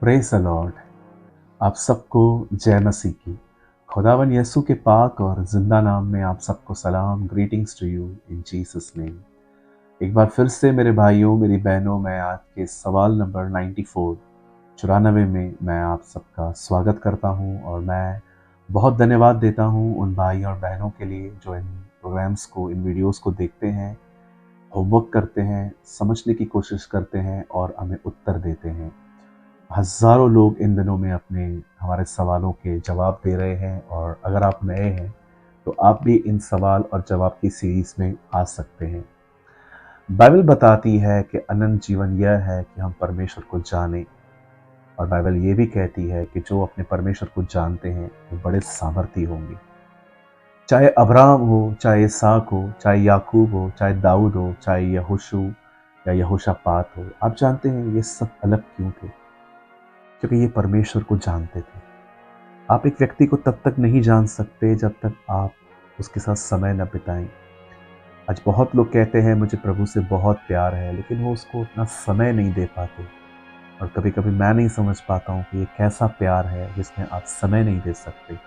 Praise the Lord. आप सबको जय मसीह की। खुदावन यीशु के पाक और जिंदा नाम में आप सबको सलाम, greetings to you in Jesus name. एक बार फिर से मेरे भाइयों, मेरी बहनों, मैं आज के सवाल नंबर 94 में मैं आप सबका स्वागत करता हूं और मैं बहुत धन्यवाद देता हूं उन भाई और बहनों के लिए जो इन प्रोग्राम्स को, इन वीडियोस को देखते हैं, होमवर्क करते हैं, समझने की कोशिश करते हैं और हमें उत्तर देते हैं। हज़ारों लोग इन दिनों में अपने हमारे सवालों के जवाब दे रहे हैं और अगर आप नए हैं तो आप भी इन सवाल और जवाब की सीरीज़ में आ सकते हैं। बाइबल बताती है कि अनंत जीवन यह है कि हम परमेश्वर को जानें और बाइबल ये भी कहती है कि जो अपने परमेश्वर को जानते हैं वो बड़े सामर्थी होंगे। चाहे अब्राहम हो, चाहे इसहाक हो, चाहे याकूब हो, चाहे दाऊद हो, चाहे यहोशू या यहोशापात हो, आप जानते हैं ये सब अलग क्यों थे? क्योंकि ये परमेश्वर को जानते थे। आप एक व्यक्ति को तब तक नहीं जान सकते जब तक आप उसके साथ समय न बिताएं। आज बहुत लोग कहते हैं मुझे प्रभु से बहुत प्यार है, लेकिन वो उसको उतना समय नहीं दे पाते। और कभी कभी मैं नहीं समझ पाता हूँ कि ये कैसा प्यार है जिसमें आप समय नहीं दे सकते।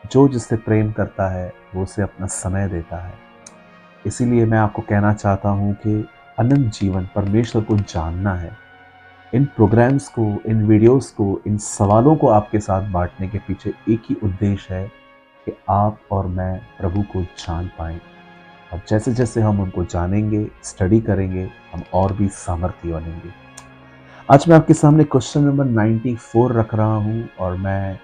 जो जिससे प्रेम करता है वो उसे अपना समय देता है। इसीलिए मैं आपको कहना चाहता हूँ कि अनंत जीवन परमेश्वर को जानना है। इन प्रोग्राम्स को, इन वीडियोस को, इन सवालों को आपके साथ बांटने के पीछे एक ही उद्देश्य है कि आप और मैं प्रभु को जान पाएं। और जैसे जैसे हम उनको जानेंगे, स्टडी करेंगे, हम और भी सामर्थ्य बनेंगे। आज मैं आपके सामने क्वेश्चन नंबर 94 रख रहा हूं और मैं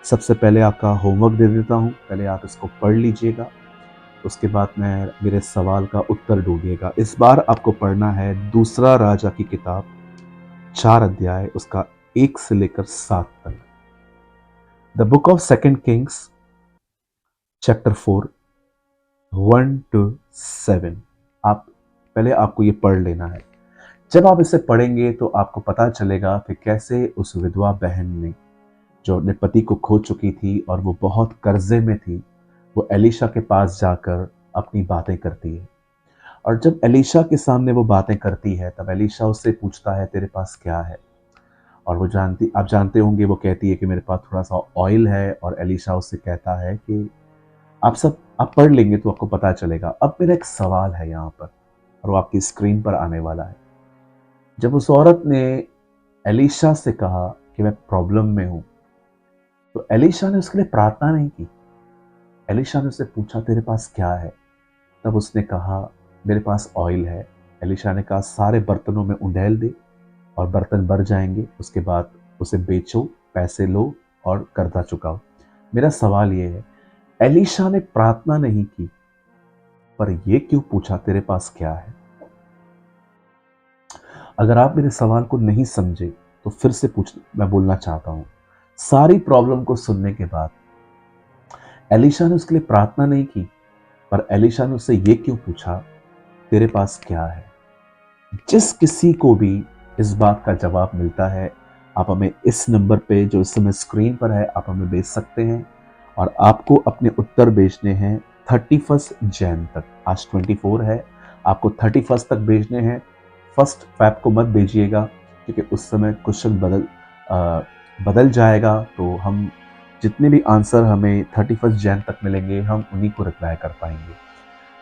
सबसे पहले आपका होमवर्क दे देता हूं। पहले आप इसको पढ़ लीजिएगा, उसके बाद मैं मेरे सवाल का उत्तर ढूंढिएगा। इस बार आपको पढ़ना है दूसरा राजा की किताब 4 अध्याय, उसका 1 से लेकर 7 तक। The book of second Kings chapter 4 1 to 7। आप पहले आपको ये पढ़ लेना है। जब आप इसे पढ़ेंगे तो आपको पता चलेगा कि कैसे उस विधवा बहन ने, जो अपने पति को खो चुकी थी और वो बहुत कर्जे में थी, वो एलीशा के पास जाकर अपनी बातें करती है। और जब एलीशा के सामने वो बातें करती है तब एलीशा उससे पूछता है तेरे पास क्या है। और वो आप जानते होंगे, वो कहती है कि मेरे पास थोड़ा सा ऑयल है। और एलीशा उससे कहता है कि आप पढ़ लेंगे तो आपको पता चलेगा। अब मेरा एक सवाल है यहाँ पर और वो आपकी स्क्रीन पर आने वाला है। जब उस औरत ने एलीशा से कहा कि मैं प्रॉब्लम में हूं, तो एलीशा ने उसके लिए प्रार्थना नहीं की। एलीशा ने उससे पूछा तेरे पास क्या है। तब उसने कहा मेरे पास ऑयल है। एलीशा ने कहा सारे बर्तनों में उंडेल दे और बर्तन भर जाएंगे, उसके बाद उसे बेचो, पैसे लो और कर्जा चुकाओ। मेरा सवाल यह है, एलीशा ने प्रार्थना नहीं की पर यह क्यों पूछा तेरे पास क्या है? अगर आप मेरे सवाल को नहीं समझे तो फिर से मैं बोलना चाहता हूं। सारी प्रॉब्लम को सुनने के बाद एलीशा ने उसके लिए प्रार्थना नहीं की, पर एलीशा ने उससे यह क्यों पूछा तेरे पास क्या है? जिस किसी को भी इस बात का जवाब मिलता है, आप हमें इस नंबर पे जो इस समय स्क्रीन पर है आप हमें भेज सकते हैं। और आपको अपने उत्तर भेजने हैं 31 जैन तक। आज 24 है, आपको 31 तक भेजने हैं। 1 फैब को मत भेजिएगा क्योंकि उस समय क्वेश्चन बदल जाएगा। तो हम जितने भी आंसर हमें 31 जैन तक मिलेंगे हम उन्हीं को रिप्लाई कर पाएंगे।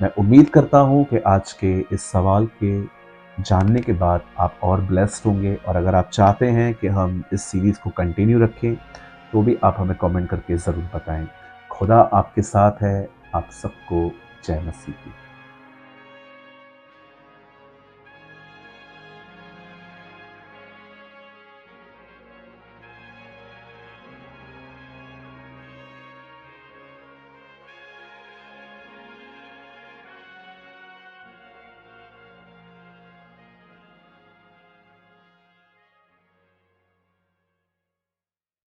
मैं उम्मीद करता हूं कि आज के इस सवाल के जानने के बाद आप और ब्लेस्ड होंगे। और अगर आप चाहते हैं कि हम इस सीरीज़ को कंटिन्यू रखें तो भी आप हमें कमेंट करके ज़रूर बताएं। खुदा आपके साथ है। आप सबको जय मसीह की।